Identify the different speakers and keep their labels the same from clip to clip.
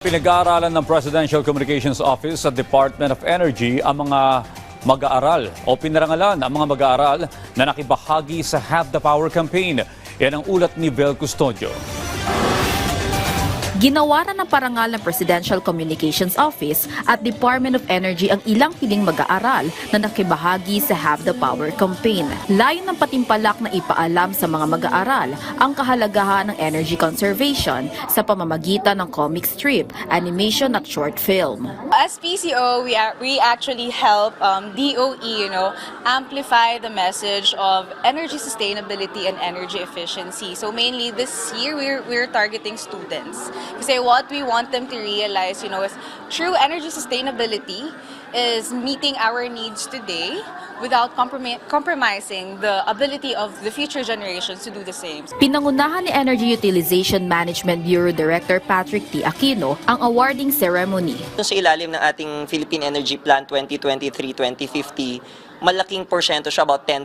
Speaker 1: Pinag-aaralan ng Presidential Communications Office sa Department of Energy ang mga mag-aaral o pinarangalan ang mga mag-aaral na nakibahagi sa Have the Power campaign. Yan ang ulat ni Vel Custodio.
Speaker 2: Ginawaran ng parangal ng Presidential Communications Office at Department of Energy ang ilang piling mag-aaral na nakibahagi sa Have the Power campaign. Layon ng patimpalak na ipaalam sa mga mag-aaral ang kahalagahan ng energy conservation sa pamamagitan ng comic strip, animation at short film.
Speaker 3: As PCO, we actually help DOE, amplify the message of energy sustainability and energy efficiency. So mainly this year, we're targeting students. Kasi what we want them to realize, is true energy sustainability is meeting our needs today without compromising the ability of the future generations to do the same.
Speaker 2: Pinangunahan ni Energy Utilization Management Bureau Director Patrick T. Aquino ang awarding ceremony.
Speaker 4: Sa ilalim ng ating Philippine Energy Plan 2023-2050, malaking porsyento siya, about 10%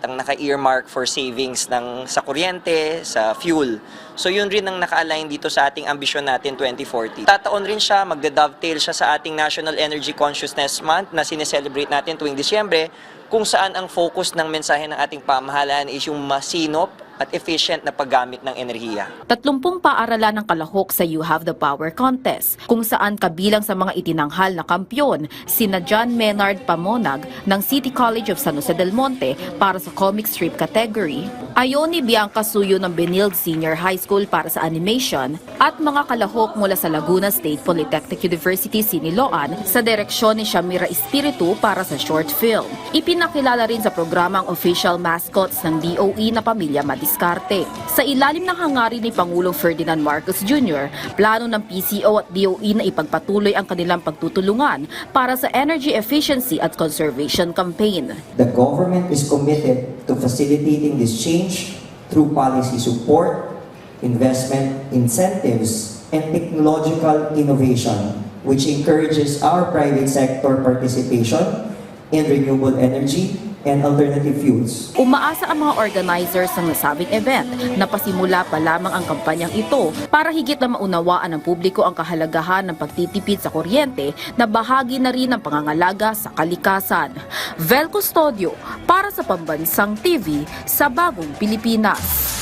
Speaker 4: ang naka-earmark for savings sa kuryente, sa fuel. So yun rin ang naka-align dito sa ating ambisyon natin 2040. Tataon rin siya, magda-dovetail siya sa ating National Energy Consciousness Month na sineselebrate natin tuwing Disyembre, kung saan ang focus ng mensahe ng ating pamahalaan is yung masinop at efficient na paggamit ng enerhiya.
Speaker 2: 30 paaralan ng kalahok sa You Have the Power contest, kung saan kabilang sa mga itinanghal na kampyon sina John Menard Pamonag ng City College of San Jose del Monte para sa comic strip category, Ayoni Bianca Suyo ng Benilde Senior High School para sa animation, at mga kalahok mula sa Laguna State Polytechnic University Siniloan sa direksyon ni Shamira Espiritu para sa short film. Ipinakilala rin sa programa ang official mascots ng DOE na Pamilya Madiskarte. Sa ilalim ng hangarin ni Pangulong Ferdinand Marcos Jr., plano ng PCO at DOE na ipagpatuloy ang kanilang pagtutulungan para sa energy efficiency at conservation campaign.
Speaker 5: The government is committed to facilitating this change through policy support, investment incentives, and technological innovation, which encourages our private sector participation in renewable energy and alternative fuels.
Speaker 2: Umaasa ang mga organizers ng nasabing event na pasimula pa lamang ang kampanyang ito para higit na maunawaan ng publiko ang kahalagahan ng pagtitipid sa kuryente na bahagi na rin ng pangangalaga sa kalikasan. Vel Custodio para sa Pambansang TV sa Bagong Pilipinas.